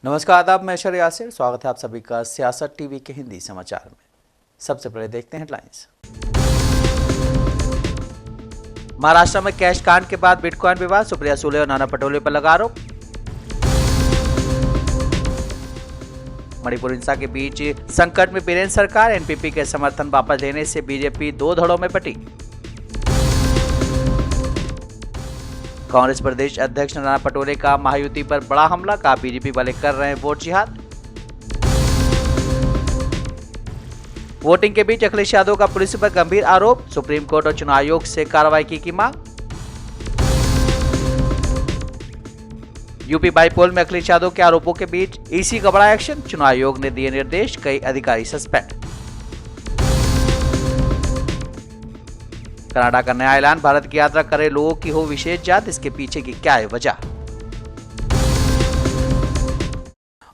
नमस्कार, आदाब। मैं शर यासिर, स्वागत है आप सभी का सियासत टीवी के हिंदी समाचार में। सबसे पहले देखते हैं हेडलाइंस। महाराष्ट्र में कैश कांड के बाद बिटकॉइन विवाद, सुप्रिया सुले और नाना पटोले पर लगा आरोप। मणिपुर हिंसा के बीच संकट में बीरेन्द्र सरकार, एनपीपी के समर्थन वापस लेने से बीजेपी दो धड़ों में बटी। कांग्रेस प्रदेश अध्यक्ष नाना पटोले का महायुति पर बड़ा हमला, कहा बीजेपी वाले कर रहे हैं वोट जिहाद। वोटिंग के बीच अखिलेश यादव का पुलिस पर गंभीर आरोप, सुप्रीम कोर्ट और चुनाव आयोग से कार्रवाई की मांग। यूपी बाईपोल में अखिलेश यादव के आरोपों के बीच ईसी का बड़ा एक्शन, चुनाव आयोग ने दिए निर्देश, कई अधिकारी सस्पेंड। कनाडा का नया ऐलान, भारत की यात्रा करे लोगों की हो विशेष जांच, इसके पीछे की क्या है वजह।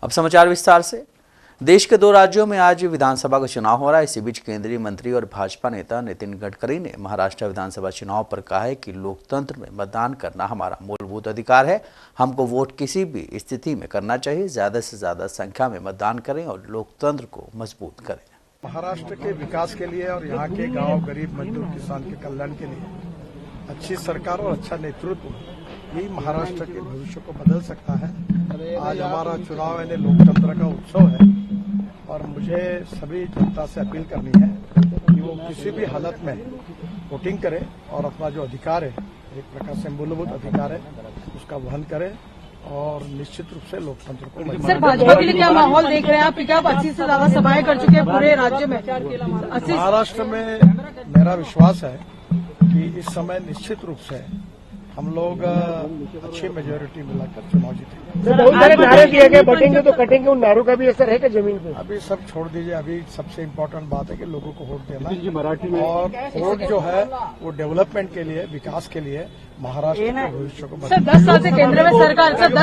अब समाचार विस्तार से। देश के दो राज्यों में आज विधानसभा का चुनाव हो रहा है। इसी बीच केंद्रीय मंत्री और भाजपा नेता नितिन गडकरी ने महाराष्ट्र विधानसभा चुनाव पर कहा है कि लोकतंत्र में मतदान करना हमारा मूलभूत अधिकार है। हमको वोट किसी भी स्थिति में करना चाहिए। ज्यादा से ज्यादा संख्या में मतदान करें और लोकतंत्र को मजबूत करें। महाराष्ट्र के विकास के लिए और यहाँ के गांव, गरीब, मजदूर, किसान के कल्याण के लिए अच्छी सरकार और अच्छा नेतृत्व यही महाराष्ट्र के भविष्य को बदल सकता है। आज हमारा चुनाव यानी लोकतंत्र का उत्सव है और मुझे सभी जनता से अपील करनी है कि वो किसी भी हालत में वोटिंग करे और अपना जो अधिकार है, एक प्रकार से मूलभूत अधिकार है, उसका वहन करे और निश्चित रूप से लोकतंत्र को। सर, भाजपा के लिए क्या माहौल देख रहे हैं आप? क्या 80 से ज्यादा सभाएं कर चुके हैं पूरे राज्य में? महाराष्ट्र में मेरा विश्वास है कि इस समय निश्चित रूप से हम लोग अच्छी मेजोरिटी मिलाकर चुनाव जीतेंगे। बहुत सारे नारे दिए गए, बटेंगे तो कटेंगे, उन नारों का भी असर है क्या जमीन पे? अभी सब छोड़ दीजिए। अभी सबसे इम्पोर्टेंट बात है कि लोगों को वोट देना और वोट जो है वो डेवलपमेंट के लिए, विकास के लिए, महाराष्ट्र के भविष्य को। सर 10 साल से केंद्र में सरकार, सर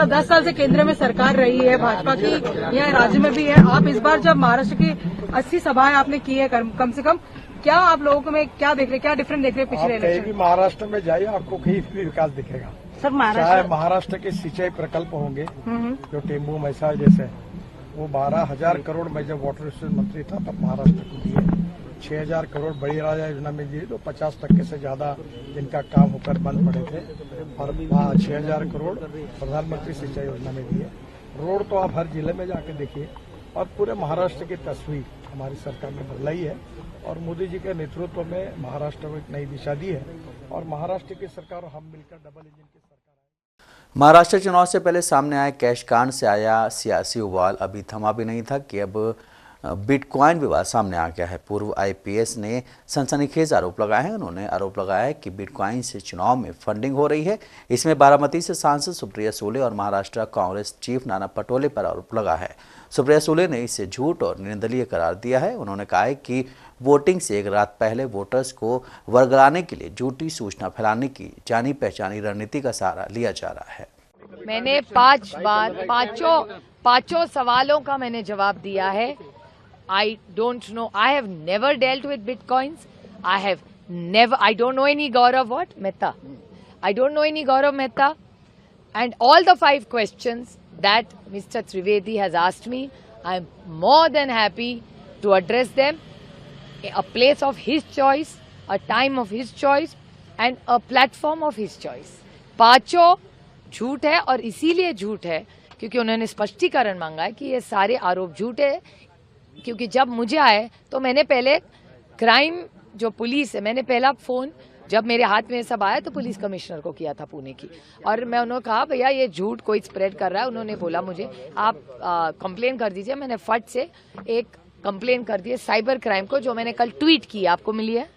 10 साल से केंद्र में सरकार रही है भाजपा की, यहाँ राज्य में भी है। आप इस बार जब महाराष्ट्र की 80 सभाएं आपने की है कम से कम, क्या आप लोगों में क्या देख रहे हैं, क्या डिफरेंट देख रहे हैं पिछले इलेक्शन? कहीं भी महाराष्ट्र में जाइए, आपको कहीं भी विकास दिखेगा। सर चाहे महाराष्ट्र के सिंचाई प्रकल्प होंगे जो टेम्बू मैसा जैसे, वो 12,000 करोड़ में जब वाटर रिसोर्स मंत्री था तब महाराष्ट्र को दिए। 6,000 करोड़ बड़ी राजा योजना में दिए, तो 50% से ज्यादा जिनका काम होकर बंद पड़े थे, और 6,000 करोड़ प्रधानमंत्री सिंचाई योजना में दिए। रोड तो आप हर जिले में जाके देखिए और पूरे महाराष्ट्र की तस्वीर हमारी सरकार ने बदलाई है और मोदी जी के नेतृत्व में महाराष्ट्र को एक नई दिशा दी है और महाराष्ट्र की सरकार और हम मिलकर डबल इंजन की सरकार है। महाराष्ट्र चुनाव से पहले सामने आए कैश कांड से आया सियासी उबाल अभी थमा भी नहीं था कि अब बिटकॉइन विवाद सामने आ गया है। पूर्व आईपीएस ने सनसनीखेज आरोप लगाए हैं। उन्होंने आरोप लगाया है कि बिटकॉइन से चुनाव में फंडिंग हो रही है। इसमें बारामती से सांसद सुप्रिया सुले और महाराष्ट्र कांग्रेस चीफ नाना पटोले पर आरोप लगा है। सुप्रिया सुले ने इसे झूठ और निर्दलीय करार दिया है। उन्होंने कहा है कि वोटिंग से एक रात पहले वोटर्स को वर्गलाने के लिए झूठी सूचना फैलाने की जानी पहचानी रणनीति का सहारा लिया जा रहा है। मैंने 5 बार पांचों सवालों का मैंने जवाब दिया है। I don't know. I have never dealt with bitcoins. I don't know any Gaurav Mehta. I don't know any Gaurav Mehta. And all the 5 questions that Mr. Trivedi has asked me, I am more than happy to address them. A place of his choice, a time of his choice, and a platform of his choice. पांचों झूठ है और इसीलिए झूठ है क्योंकि उन्होंने स्पष्टीकरण मांगा है कि ये सारे आरोप झूठ है। क्योंकि जब मुझे आए तो मैंने पहले क्राइम जो पुलिस है, मैंने पहला फोन जब मेरे हाथ में सब आया तो पुलिस कमिश्नर को किया था पुणे की, और मैं उन्होंने कहा भैया ये झूठ कोई स्प्रेड कर रहा है। उन्होंने बोला मुझे आप कंप्लेन कर दीजिए। मैंने फट से एक कंप्लेन कर दिए साइबर क्राइम को, जो मैंने कल ट्वीट की, आपको मिली है?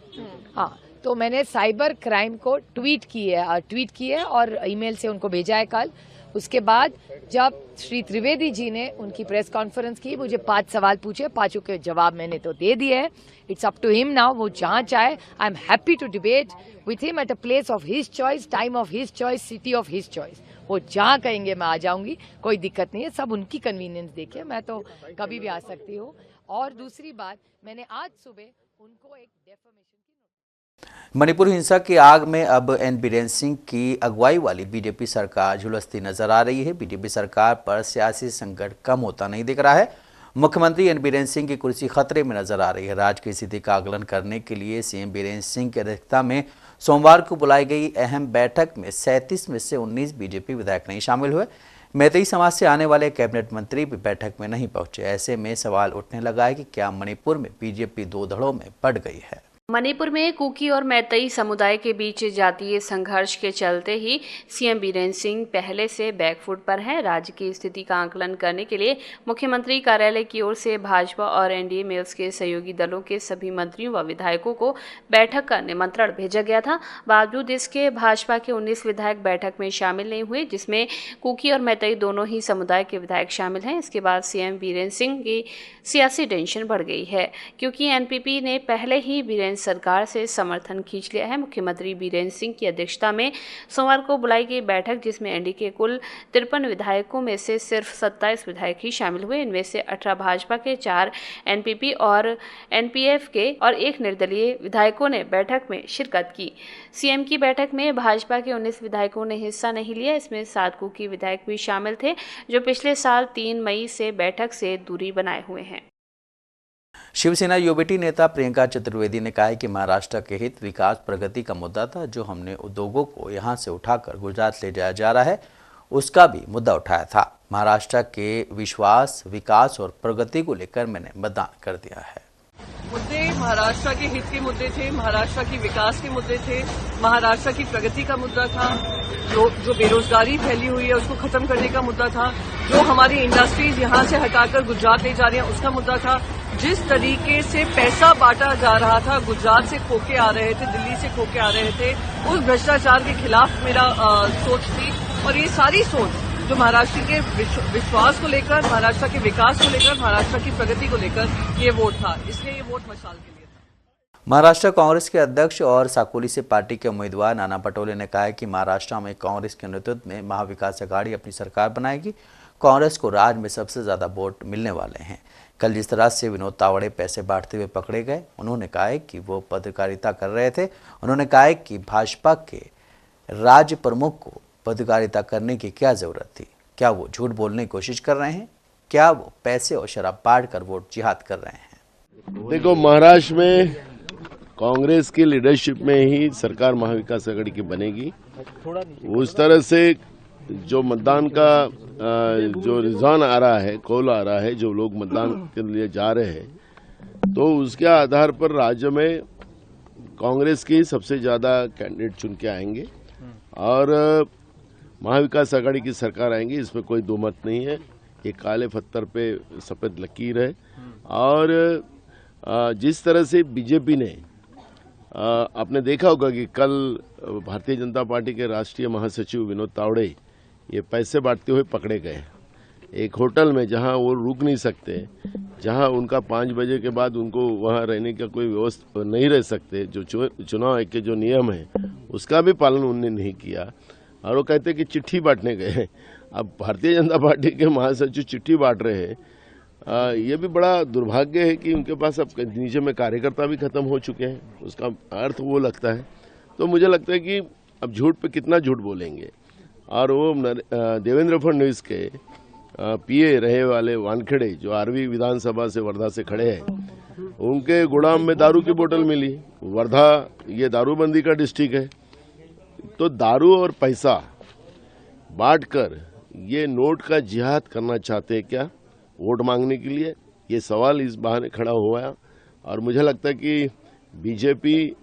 हाँ, तो मैंने साइबर क्राइम को ट्वीट की है और ईमेल से उनको भेजा है कल। उसके बाद जब श्री त्रिवेदी जी ने उनकी प्रेस कॉन्फ्रेंस की, मुझे 5 सवाल पूछे, 5 के जवाब मैंने तो दे दिए हैं। It's up to him now, वो जहाँ चाहे। I am happy to debate with him at a place of his choice, time of his choice, city of his choice. वो जहाँ कहेंगे मैं आ जाऊंगी, कोई दिक्कत नहीं है। सब उनकी कन्वीनियंस देखिए, मैं तो कभी भी आ सकती हूँ। और दूसरी बात, मैंने आज सुबह उनको एक डेफामेशन मणिपुर हिंसा की आग में अब एन बीरेन सिंह की अगुवाई वाली बीजेपी सरकार झुलसती नजर आ रही है। बीजेपी सरकार पर सियासी संकट कम होता नहीं दिख रहा है। मुख्यमंत्री एन बीरेन सिंह की कुर्सी खतरे में नजर आ रही है। राज्य की स्थिति का आकलन करने के लिए सीएम बीरेन सिंह की अध्यक्षता में सोमवार को बुलाई गई अहम बैठक में 37 में से 19 बीजेपी विधायक नहीं शामिल हुए। मैतेई समाज से आने वाले कैबिनेट मंत्री भी बैठक में नहीं पहुंचे। ऐसे में सवाल उठने लगा है कि क्या मणिपुर में बीजेपी दो धड़ों में बंट गई है। मणिपुर में कुकी और मैतेई समुदाय के बीच जातीय संघर्ष के चलते ही सीएम बीरेन सिंह पहले से बैकफुट पर हैं। राज्य की स्थिति का आकलन करने के लिए मुख्यमंत्री कार्यालय की ओर से भाजपा और एनडीए में उसके सहयोगी दलों के सभी मंत्रियों व विधायकों को बैठक का निमंत्रण भेजा गया था। बावजूद इसके भाजपा के 19 विधायक बैठक में शामिल नहीं हुए, जिसमें कुकी और मैतेई दोनों ही समुदाय के विधायक शामिल हैं। इसके बाद सीएम बीरेन सिंह की सियासी टेंशन बढ़ गई है, क्योंकि एनपीपी ने पहले ही बीरेन सरकार से समर्थन खींच लिया है। मुख्यमंत्री बीरेन सिंह की अध्यक्षता में सोमवार को बुलाई गई बैठक, जिसमें एनडीए के कुल 53 विधायकों में से सिर्फ 27 विधायक ही शामिल हुए। इनमें से 18 भाजपा के, 4 एनपीपी और एनपीएफ के और 1 निर्दलीय विधायकों ने बैठक में शिरकत की। सीएम की बैठक में भाजपा के 19 विधायकों ने हिस्सा नहीं लिया। इसमें 7 कुकी विधायक भी शामिल थे, जो पिछले साल 3 मई से बैठक से दूरी बनाए हुए हैं। शिवसेना यूबीटी नेता प्रियंका चतुर्वेदी ने कहा है कि महाराष्ट्र के हित, विकास, प्रगति का मुद्दा था। जो हमने उद्योगों को यहां से उठाकर गुजरात ले जाया जा रहा है, उसका भी मुद्दा उठाया था। महाराष्ट्र के विश्वास, विकास और प्रगति को लेकर मैंने मतदान कर दिया है। मुद्दे महाराष्ट्र के हित के मुद्दे थे, महाराष्ट्र की विकास के मुद्दे थे, महाराष्ट्र की प्रगति का मुद्दा था, जो बेरोजगारी फैली हुई है उसको खत्म करने का मुद्दा था, जो हमारी इंडस्ट्रीज यहां से हटाकर गुजरात ले जा रही हैं उसका मुद्दा था। जिस तरीके से पैसा बांटा जा रहा था, गुजरात से खोके आ रहे थे, दिल्ली से खोके आ रहे थे, उस भ्रष्टाचार के खिलाफ मेरा सोच थी। और ये सारी सोच जो महाराष्ट्र के विश्वास को लेकर, महाराष्ट्र के विकास को लेकर, महाराष्ट्र की प्रगति को लेकर ये वोट था, इसलिए ये वोट मशाल के लिए था। महाराष्ट्र कांग्रेस के अध्यक्ष और साकोली से पार्टी के उम्मीदवार नाना पटोले ने कहा है कि महाराष्ट्र में कांग्रेस के नेतृत्व में महाविकास आघाड़ी अपनी सरकार बनाएगी। कांग्रेस को राज्य में सबसे ज्यादा वोट मिलने वाले हैं। कल जिस तरह से विनोद तावड़े पैसे बांटते हुए पकड़े गए, उन्होंने कहा है कि वो पत्रकारिता कर रहे थे। उन्होंने कहा है कि भाजपा के राज्य प्रमुख को पत्रकारिता करने की क्या जरूरत थी? क्या वो झूठ बोलने की कोशिश कर रहे हैं? क्या वो पैसे और शराब बांट कर वोट जिहाद कर रहे हैं? देखो, महाराष्ट्र में कांग्रेस की लीडरशिप में ही सरकार महाविकास आघाड़ी की बनेगी। उस तरह से जो मतदान का जो रुझान आ रहा है, कॉल आ रहा है, जो लोग मतदान के लिए जा रहे हैं, तो उसके आधार पर राज्य में कांग्रेस की सबसे ज्यादा कैंडिडेट चुन के आएंगे और महाविकास आघाड़ी की सरकार आएंगी, इसमें कोई दो मत नहीं है। ये काले पत्थर पे सफेद लकीर है। और जिस तरह से बीजेपी ने आपने देखा होगा कि कल भारतीय जनता पार्टी के राष्ट्रीय महासचिव विनोद तावड़े ये पैसे बांटते हुए पकड़े गए एक होटल में, जहां वो रुक नहीं सकते, जहां उनका 5 बजे के बाद उनको वहां रहने का कोई व्यवस्था नहीं रह सकते। जो चुनाव के जो नियम है उसका भी पालन उन्होंने नहीं किया और वो कहते कि चिट्ठी बांटने गए। अब भारतीय जनता पार्टी के महासचिव चिट्ठी बांट रहे हैं। ये भी बड़ा दुर्भाग्य है कि उनके पास अब नीचे में कार्यकर्ता भी खत्म हो चुके हैं, उसका अर्थ वो लगता है। तो मुझे लगता है कि अब झूठ पे कितना झूठ बोलेंगे। और वो देवेंद्र फडणवीस के पीए रहे वाले वानखेड़े, जो आरवी विधानसभा से वर्धा से खड़े हैं, उनके गोदाम में दारू की बोतल मिली। वर्धा ये दारूबंदी का डिस्ट्रिक्ट है, तो दारू और पैसा बांटकर ये नोट का जिहाद करना चाहते हैं क्या वोट मांगने के लिए? ये सवाल इस बहाने खड़ा हुआ है। और मुझे लगता है कि बीजेपी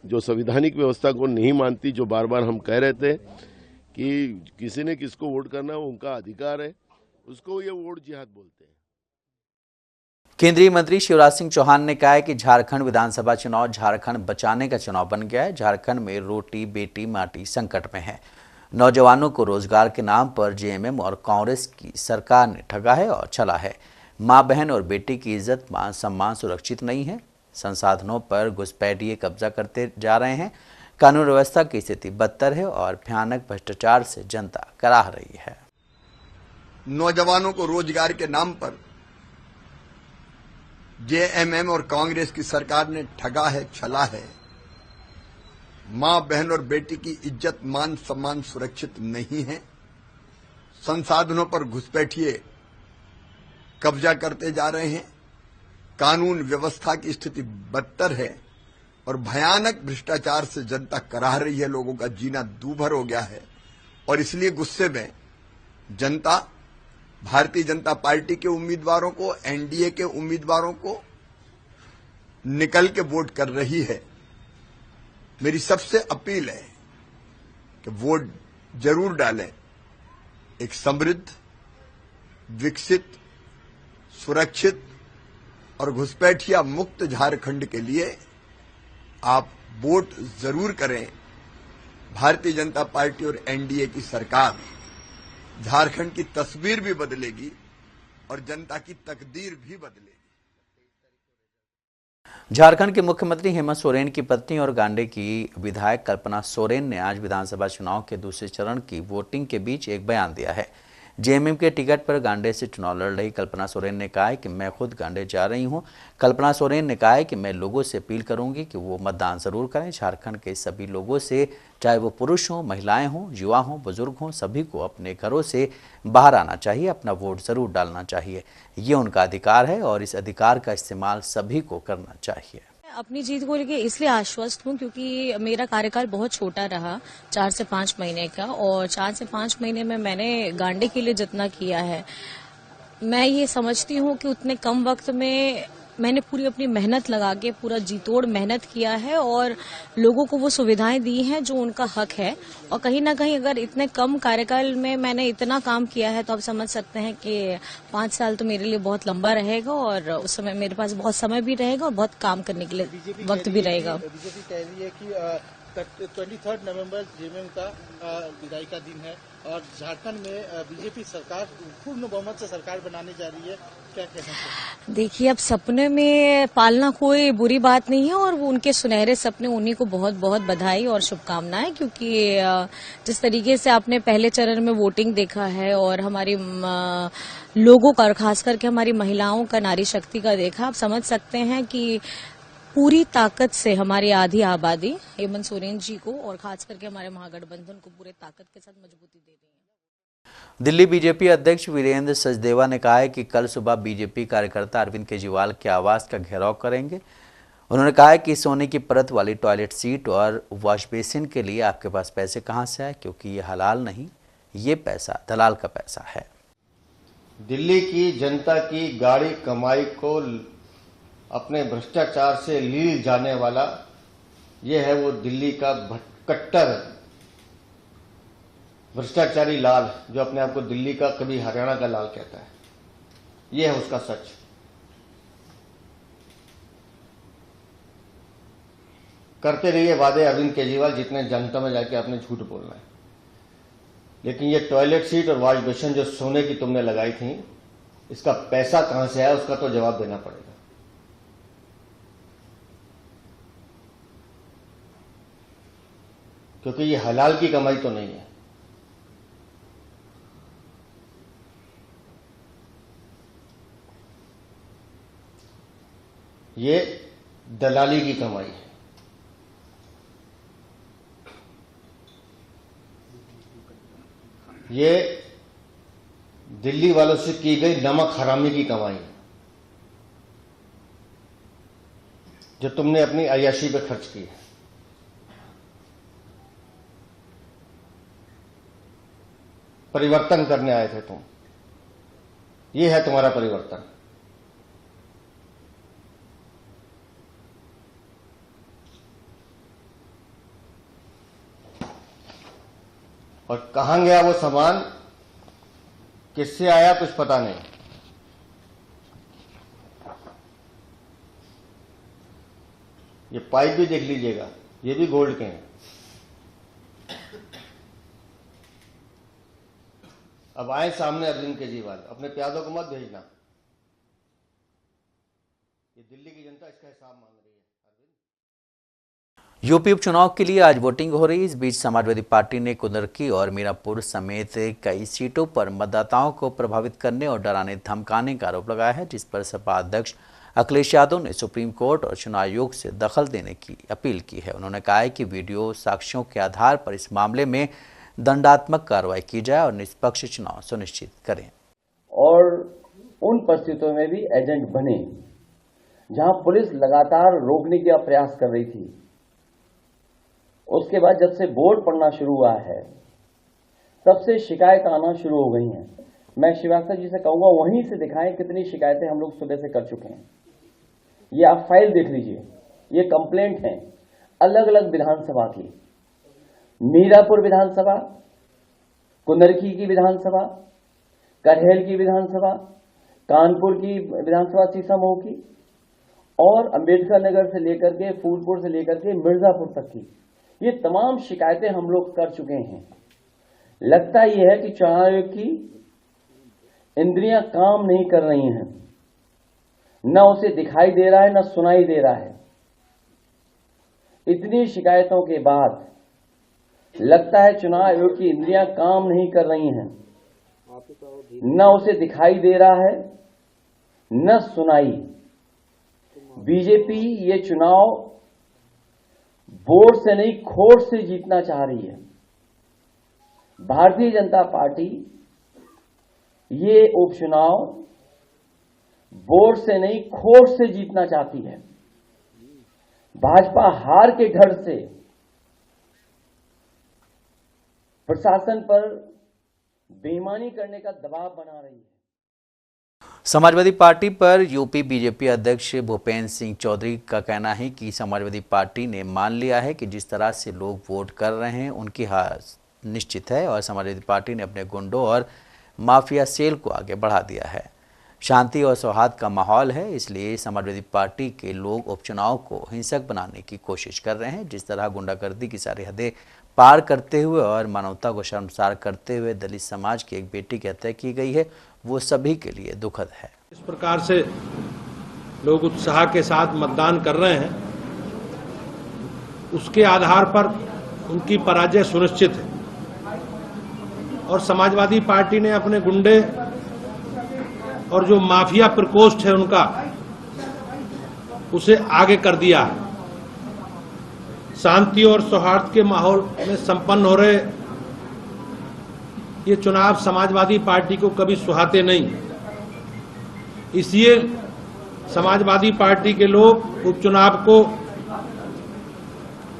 जो संवैधानिक व्यवस्था को नहीं मानती, जो बार बार हम कह रहे थे कि किसी ने किसको वोट करना वो उनका अधिकार है, उसको ये वोट जिहाद बोलते हैं। केंद्रीय मंत्री शिवराज सिंह चौहान ने कहा है कि झारखंड विधानसभा चुनाव झारखंड बचाने का चुनाव बन गया है। झारखंड में रोटी बेटी माटी संकट में है। नौजवानों को रोजगार के नाम पर जेएमएम और कांग्रेस की सरकार ने ठगा है और चला है। मां बहन और बेटी की इज्जत मान सम्मान सुरक्षित नहीं है। संसाधनों पर घुसपैठिए कब्जा करते जा रहे हैं। कानून व्यवस्था की स्थिति बदतर है और भयानक भ्रष्टाचार से जनता कराह रही है। नौजवानों को रोजगार के नाम पर जेएमएम और कांग्रेस की सरकार ने ठगा है, छला है। मां, बहन और बेटी की इज्जत, मान सम्मान सुरक्षित नहीं है। संसाधनों पर घुसपैठिए कब्जा करते जा रहे हैं। कानून व्यवस्था की स्थिति बदतर है और भयानक भ्रष्टाचार से जनता कराह रही है। लोगों का जीना दूभर हो गया है और इसलिए गुस्से में जनता भारतीय जनता पार्टी के उम्मीदवारों को, एनडीए के उम्मीदवारों को निकल के वोट कर रही है। मेरी सबसे अपील है कि वोट जरूर डालें। एक समृद्ध, विकसित, सुरक्षित और घुसपैठिया मुक्त झारखंड के लिए आप वोट जरूर करें। भारतीय जनता पार्टी और एनडीए की सरकार झारखंड की तस्वीर भी बदलेगी और जनता की तकदीर भी बदलेगी। झारखंड के मुख्यमंत्री हेमंत सोरेन की पत्नी और गांडे की विधायक कल्पना सोरेन ने आज विधानसभा चुनाव के दूसरे चरण की वोटिंग के बीच एक बयान दिया है। जेएमएम के टिकट पर गांडे से चुनाव लड़ रही कल्पना सोरेन ने कहा है कि मैं खुद गांडे जा रही हूं। कल्पना सोरेन ने कहा है कि मैं लोगों से अपील करूंगी कि वो मतदान जरूर करें। झारखंड के सभी लोगों से, चाहे वो पुरुष हों, महिलाएं हों, युवा हों, बुजुर्ग हों, सभी को अपने घरों से बाहर आना चाहिए, अपना वोट जरूर डालना चाहिए। ये उनका अधिकार है और इस अधिकार का इस्तेमाल सभी को करना चाहिए। अपनी जीत को लेकर इसलिए आश्वस्त हूँ क्योंकि मेरा कार्यकाल बहुत छोटा रहा, 4 से 5 महीने का, और 4 से 5 महीने में मैंने गांडे के लिए जितना किया है, मैं ये समझती हूँ कि उतने कम वक्त में मैंने पूरी अपनी मेहनत लगा के पूरा जीतोड़ मेहनत किया है और लोगों को वो सुविधाएं दी हैं जो उनका हक है। और कहीं ना कहीं अगर इतने कम कार्यकाल में मैंने इतना काम किया है तो आप समझ सकते हैं कि 5 साल तो मेरे लिए बहुत लंबा रहेगा और उस समय मेरे पास बहुत समय भी रहेगा और बहुत काम करने के लिए वक्त भी रहेगा। बीजेपी कह रही है कि 23 नवंबर जेएमएम का विदाई का दिन है और झारखंड में बीजेपी सरकार पूर्ण बहुमत से सरकार बनाने जा रही है, क्या कहना चाहिए? देखिए, अब सपने में पालना कोई बुरी बात नहीं है और वो उनके सुनहरे सपने, उन्हीं को बहुत बहुत बधाई और शुभकामनाएं, क्योंकि जिस तरीके से आपने पहले चरण में वोटिंग देखा है और हमारी लोगों का और खास करके हमारी महिलाओं का, नारी शक्ति का देखा, आप समझ सकते हैं कि पूरी ताकत से हमारी आधी आबादी हेमंत सोरेन जी को और खास करके हमारे महागठबंधन को पूरे ताकत के साथ मजबूती दे रही है। दिल्ली बीजेपी अध्यक्ष वीरेंद्र सचदेवा ने कहा है कि कल सुबह बीजेपी कार्यकर्ता अरविंद केजरीवाल के आवास का घेराव करेंगे। उन्होंने कहा है कि सोने की परत वाली टॉयलेट सीट और वॉश बेसिन के लिए आपके पास पैसे कहां से आए, क्योंकि ये हलाल नहीं, ये पैसा दलाल का पैसा है। दिल्ली की जनता की गाढ़ी कमाई को अपने भ्रष्टाचार से लील जाने वाला ये है वो दिल्ली का कट्टर भ्रष्टाचारी लाल, जो अपने आप को दिल्ली का, कभी हरियाणा का लाल कहता है। ये है उसका सच। करते रहिए वादे अरविंद केजरीवाल, जितने जनता में जाके आपने झूठ बोलना है, लेकिन ये टॉयलेट सीट और वॉश बेसिन जो सोने की तुमने लगाई थी, इसका पैसा कहां से आया उसका तो जवाब देना पड़ेगा। क्योंकि ये हलाल की कमाई तो नहीं है। ये दलाली की कमाई है। ये दिल्ली वालों से की गई नमक हरामी की कमाई है, जो तुमने अपनी अय्याशी पे खर्च की है। परिवर्तन करने आए थे तुम, ये है तुम्हारा परिवर्तन। और कहां गया वो सामान, किससे आया कुछ पता नहीं। ये पाइप भी देख लीजिएगा, ये भी गोल्ड के हैं। अब आए सामने अरविंद केजरीवाल, अपने प्यादों को मत भेजना। ये दिल्ली की जनता इसका हिसाब मांग रही है। यूपी उपचुनाव के लिए आज वोटिंग हो रही है। इस बीच समाजवादी पार्टी ने कुंदरकी और मीरापुर समेत कई सीटों पर मतदाताओं को प्रभावित करने और डराने धमकाने का आरोप लगाया है, जिस पर सपा अध्यक्ष अखिलेश यादव ने सुप्रीम कोर्ट और चुनाव आयोग से दखल देने की अपील की है। उन्होंने कहा है कि वीडियो साक्ष्यों के आधार पर इस मामले में दंडात्मक कार्रवाई की जाए और निष्पक्ष चुनाव सुनिश्चित करें। और उन परिस्थितियों में भी एजेंट बने जहां पुलिस लगातार रोकने का प्रयास कर रही थी। उसके बाद जब से बोर्ड पड़ना शुरू हुआ है तब से शिकायत आना शुरू हो गई हैं। मैं श्रीवास्तव जी से कहूंगा वहीं से दिखाएं कितनी शिकायतें हम लोग सुबह से कर चुके हैं। ये आप फाइल देख लीजिए, ये कंप्लेंट है अलग अलग विधानसभा की, मीरापुर विधानसभा, कुंदरकी की विधानसभा, करहेल की विधानसभा, कानपुर की विधानसभा सीसामऊ की और अंबेडकर नगर से लेकर के फूलपुर से लेकर के मिर्जापुर तक की, ये तमाम शिकायतें हम लोग कर चुके हैं। लगता यह है कि चुनाव आयोग की इंद्रियां काम नहीं कर रही हैं, न उसे दिखाई दे रहा है न सुनाई दे रहा है। इतनी शिकायतों के बाद लगता है चुनाव आयोग की इंद्रियां काम नहीं कर रही हैं, न उसे दिखाई दे रहा है न सुनाई। बीजेपी ये चुनाव वोट से नहीं खोट से जीतना चाह रही है। भारतीय जनता पार्टी ये उपचुनाव वोट से नहीं खोट से जीतना चाहती है। भाजपा हार के डर से प्रशासन पर बेईमानी करने का दबाव बना रही है। समाजवादी पार्टी पर यूपी बीजेपी अध्यक्ष भूपेंद्र सिंह चौधरी का कहना है कि समाजवादी पार्टी ने मान लिया है कि जिस तरह से लोग वोट कर रहे हैं उनकी हार निश्चित है और समाजवादी पार्टी ने अपने गुंडों और माफिया सेल को आगे बढ़ा दिया है। शांति और सौहार्द का माहौल है, इसलिए समाजवादी पार्टी के लोग उपचुनाव को हिंसक बनाने की कोशिश कर रहे हैं। जिस तरह गुंडागर्दी की सारी हदें पार करते हुए और मानवता को शर्मसार करते हुए दलित समाज की एक बेटी की हत्या की गई है, वो सभी के लिए दुखद है। इस प्रकार से लोग उत्साह के साथ मतदान कर रहे हैं, उसके आधार पर उनकी पराजय सुनिश्चित है और समाजवादी पार्टी ने अपने गुंडे और जो माफिया प्रकोष्ठ है उनका उसे आगे कर दिया है। शांति और सौहार्द के माहौल में संपन्न हो रहे ये चुनाव समाजवादी पार्टी को कभी सुहाते नहीं। इसलिए समाजवादी पार्टी के लोग उपचुनाव को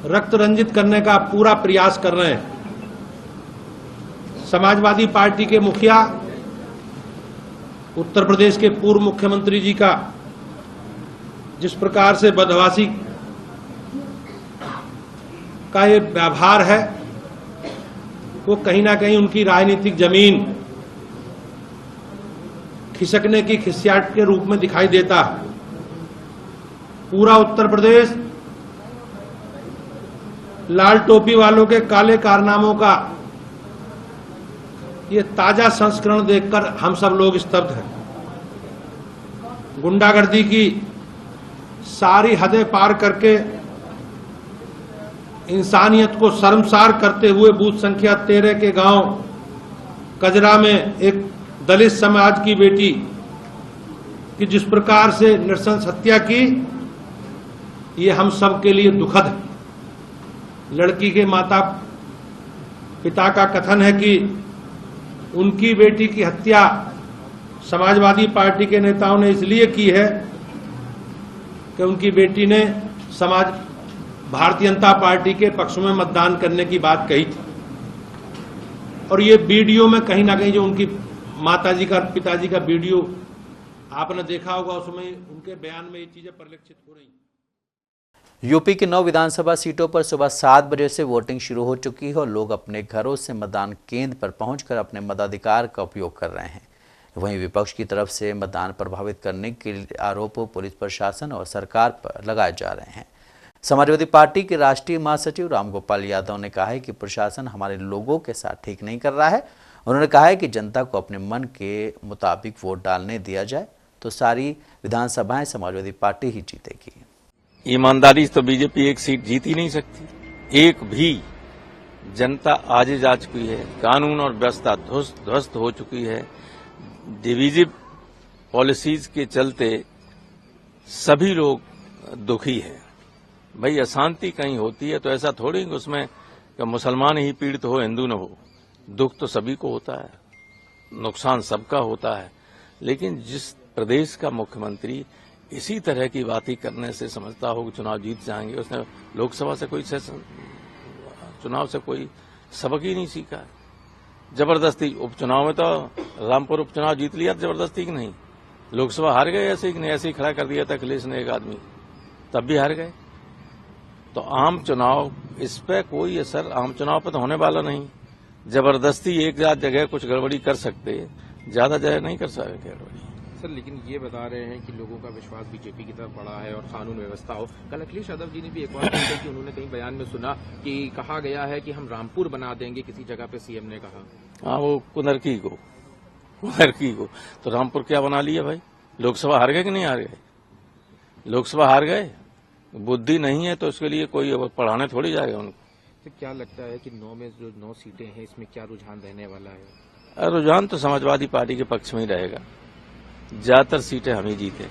रक्त रंजित करने का पूरा प्रयास कर रहे हैं। समाजवादी पार्टी के मुखिया उत्तर प्रदेश के पूर्व मुख्यमंत्री जी का जिस प्रकार से बदहवासी का ये व्यवहार है वो कहीं ना कहीं उनकी राजनीतिक जमीन खिसकने की खिसियाट के रूप में दिखाई देता है। पूरा उत्तर प्रदेश लाल टोपी वालों के काले कारनामों का ये ताजा संस्करण देखकर हम सब लोग स्तब्ध हैं। गुंडागर्दी की सारी हदें पार करके इंसानियत को शर्मसार करते हुए बूथ संख्या 13 के गांव कजरा में एक दलित समाज की बेटी की जिस प्रकार से नृशंस हत्या की, ये हम सब के लिए दुखद है। लड़की के माता पिता का कथन है कि उनकी बेटी की हत्या समाजवादी पार्टी के नेताओं ने इसलिए की है कि उनकी बेटी ने भारतीय जनता पार्टी के पक्ष में मतदान करने की बात कही थी। और ये वीडियो में कहीं ना कहीं जो उनकी माताजी का पिताजी का वीडियो आपने देखा होगा, उसमें उनके बयान में ये चीजें परिलक्षित हो रही हैं। यूपी की 9 विधानसभा सीटों पर सुबह 7 बजे से वोटिंग शुरू हो चुकी है और लोग अपने घरों से मतदान केंद्र पर पहुंचकर अपने मताधिकार का उपयोग कर रहे हैं। वहीं विपक्ष की तरफ से मतदान प्रभावित करने के आरोप पुलिस प्रशासन और सरकार पर लगाए जा रहे हैं। समाजवादी पार्टी के राष्ट्रीय महासचिव रामगोपाल यादव ने कहा है कि प्रशासन हमारे लोगों के साथ ठीक नहीं कर रहा है। उन्होंने कहा है कि जनता को अपने मन के मुताबिक वोट डालने दिया जाए तो सारी विधानसभाएं समाजवादी पार्टी ही जीतेगी। ईमानदारी से तो बीजेपी एक सीट जीत ही नहीं सकती। एक भी जनता आज जा चुकी है, कानून और व्यवस्था ध्वस्त हो चुकी है। डिवीजिव पॉलिसीज के चलते सभी लोग दुखी हैं। भाई अशांति कहीं होती है तो ऐसा थोड़ी कि उसमें कि मुसलमान ही पीड़ित हो, हिंदू न हो। दुख तो सभी को होता है, नुकसान सबका होता है। लेकिन जिस प्रदेश का मुख्यमंत्री इसी तरह की बातें करने से समझता हो कि चुनाव जीत जाएंगे, उसने लोकसभा से कोई चुनाव से कोई सबक ही नहीं सीखा है। जबरदस्ती उपचुनाव में तो रामपुर उपचुनाव जीत लिया, जबरदस्ती की नहीं। लोकसभा हार गए ऐसे ही नहीं, ऐसे ही खड़ा कर दिया था अखिलेश ने एक आदमी, तब भी हार गए। तो आम चुनाव, इस पे कोई असर आम चुनाव पर तो होने वाला नहीं। जबरदस्ती एक जगह कुछ गड़बड़ी कर सकते, ज्यादा जगह नहीं कर सकते गड़बड़ी। सर लेकिन ये बता रहे हैं कि लोगों का विश्वास बीजेपी की तरफ बढ़ा है और कानून व्यवस्था हो। कल अखिलेश यादव जी ने भी एक बात कही कि उन्होंने कहीं बयान में सुना कि कहा गया है कि हम रामपुर बना देंगे, किसी जगह पे सीएम ने कहा। हाँ, वो कुनरकी को तो रामपुर क्या बना लिया भाई? लोकसभा हार गए कि नहीं हार गए? लोकसभा हार गए, बुद्धि नहीं है तो उसके लिए कोई पढ़ाने थोड़ी जाएगा उनको। तो क्या लगता है कि 9 में जो 9 सीटें हैं इसमें क्या रुझान रहने वाला है? रुझान तो समाजवादी पार्टी के पक्ष में ही रहेगा, ज्यादातर सीटें हम ही जीते।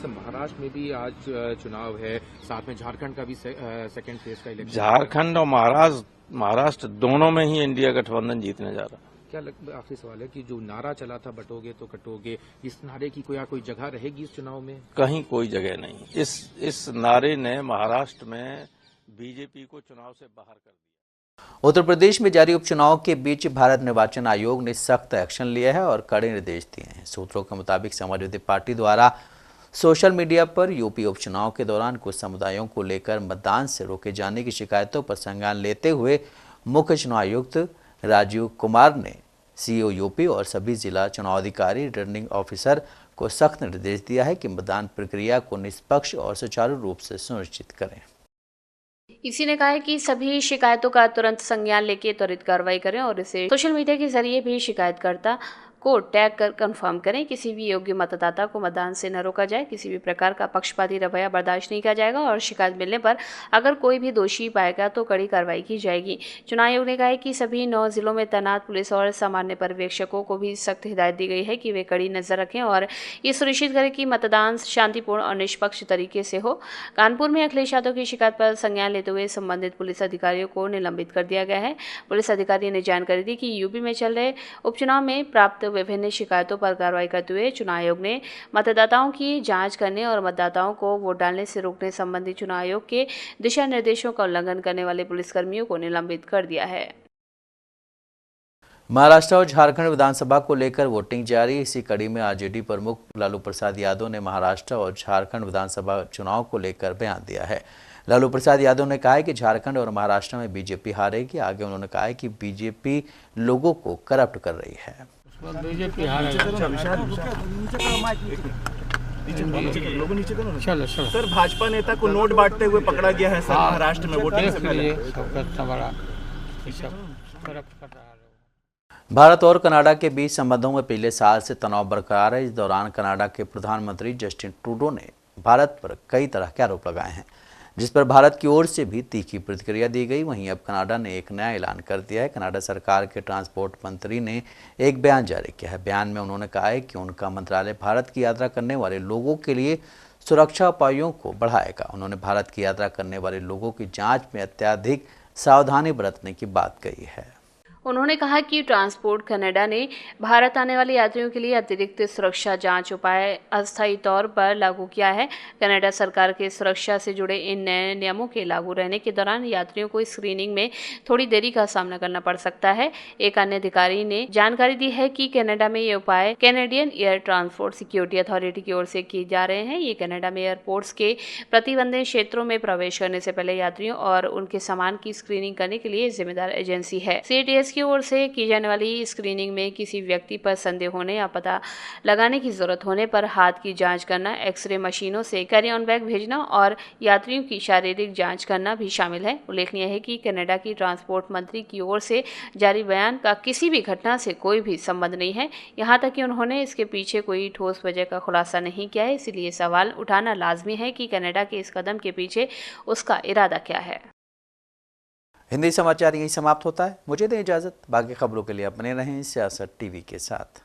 सर महाराष्ट्र में भी आज चुनाव है, साथ में झारखंड का भी सेकेंड फेज का इलेक्शन। झारखंड और महाराष्ट्र दोनों में ही इंडिया गठबंधन जीतने जा रहा है। क्या आखिरी सवाल है कि जो नारा चला था बटोगे तो कटोगे, इस नारे की कोई जगह रहेगी इस चुनाव में? कहीं कोई जगह नहीं। इस नारे ने महाराष्ट्र में बीजेपी को चुनाव से बाहर कर दिया। उत्तर प्रदेश में जारी उपचुनाव के बीच भारत निर्वाचन आयोग ने सख्त एक्शन लिया है और कड़े निर्देश दिए हैं। सूत्रों के मुताबिक समाजवादी पार्टी द्वारा सोशल मीडिया पर यूपी उपचुनाव के दौरान कुछ समुदायों को लेकर मतदान से रोके जाने की शिकायतों पर संज्ञान लेते हुए मुख्य चुनाव आयुक्त राजीव कुमार ने सीईओ यूपी और सभी जिला चुनाव अधिकारी, रिटर्निंग ऑफिसर को सख्त निर्देश दिया है कि मतदान प्रक्रिया को निष्पक्ष और सुचारू रूप से सुनिश्चित करें। इसी ने कहा है कि सभी शिकायतों का तुरंत संज्ञान लेके त्वरित कार्रवाई करें और इसे सोशल मीडिया के जरिए भी शिकायतकर्ता को टैग कर कंफर्म करें। किसी भी योग्य मतदाता को मतदान से न रोका जाए, किसी भी प्रकार का पक्षपाती रवैया बर्दाश्त नहीं किया जाएगा और शिकायत मिलने पर अगर कोई भी दोषी पाएगा तो कड़ी कार्रवाई की जाएगी। चुनाव आयोग ने कहा है कि सभी 9 जिलों में तैनात पुलिस और सामान्य पर्यवेक्षकों को भी सख्त हिदायत दी गई है कि वे कड़ी नजर रखें और ये सुनिश्चित करें कि मतदान शांतिपूर्ण और निष्पक्ष तरीके से हो। कानपुर में अखिलेश यादव की शिकायत पर संज्ञान लेते हुए संबंधित पुलिस अधिकारियों को निलंबित कर दिया गया है। पुलिस अधिकारी ने जानकारी दी कि यूपी में चल रहे उपचुनाव में प्राप्त विभिन्न शिकायतों पर कार्रवाई करते हुए चुनाव आयोग ने मतदाताओं की जांच करने और मतदाताओं को वोट डालने से रोकने संबंधी चुनाव आयोग के दिशा निर्देशों का उल्लंघन करने वाले पुलिसकर्मियों को निलंबित कर दिया है। महाराष्ट्र और झारखंड विधानसभा को लेकर वोटिंग जारी। इसी कड़ी में आरजेडी प्रमुख लालू प्रसाद यादव ने महाराष्ट्र और झारखंड विधानसभा चुनाव को लेकर बयान दिया है। लालू प्रसाद यादव ने कहा है कि झारखंड और महाराष्ट्र में बीजेपी हारेगी। आगे उन्होंने कहा है कि बीजेपी लोगों को करप्ट कर रही है। बीजेपी चलो सर, भाजपा नेता को नोट बांटते हुए पकड़ा गया है सर महाराष्ट्र में वोटिंग से पहले। भारत और कनाडा के बीच संबंधों में पिछले साल से तनाव बरकरार है। इस दौरान कनाडा के प्रधानमंत्री जस्टिन ट्रूडो ने भारत पर कई तरह के आरोप लगाए हैं, जिस पर भारत की ओर से भी तीखी प्रतिक्रिया दी गई। वहीं अब कनाडा ने एक नया ऐलान कर दिया है। कनाडा सरकार के ट्रांसपोर्ट मंत्री ने एक बयान जारी किया है। बयान में उन्होंने कहा है कि उनका मंत्रालय भारत की यात्रा करने वाले लोगों के लिए सुरक्षा उपायों को बढ़ाएगा। उन्होंने भारत की यात्रा करने वाले लोगों की जांच में अत्यधिक सावधानी बरतने की बात कही है। उन्होंने कहा कि ट्रांसपोर्ट कनाडा ने भारत आने वाले यात्रियों के लिए अतिरिक्त सुरक्षा जांच उपाय अस्थायी तौर पर लागू किया है। कनाडा सरकार के सुरक्षा से जुड़े इन नए नियमों के लागू रहने के दौरान यात्रियों को स्क्रीनिंग में थोड़ी देरी का सामना करना पड़ सकता है। एक अन्य अधिकारी ने जानकारी दी है कि कनाडा में ये उपाय Canadian air transport security authority की ओर से किए जा रहे हैं। ये कनाडा में एयरपोर्ट्स के प्रतिबंधित क्षेत्रों में प्रवेश करने से पहले यात्रियों और उनके सामान की स्क्रीनिंग करने के लिए जिम्मेदार एजेंसी है। CTS की ओर से की जाने वाली स्क्रीनिंग में किसी व्यक्ति पर संदेह होने या पता लगाने की जरूरत होने पर हाथ की जांच करना, एक्सरे मशीनों से कैरी ऑन बैग भेजना और यात्रियों की शारीरिक जांच करना भी शामिल है। उल्लेखनीय है कि कनाडा की ट्रांसपोर्ट मंत्री की ओर से जारी बयान का किसी भी घटना से कोई भी संबंध नहीं है। यहाँ तक कि उन्होंने इसके पीछे कोई ठोस वजह का खुलासा नहीं किया है। इसलिए सवाल उठाना लाजमी है कि कनाडा के इस कदम के पीछे उसका इरादा क्या है। हिंदी समाचार यही समाप्त होता है। मुझे दें इजाजत। बाकी खबरों के लिए बने रहें सियासत टीवी के साथ।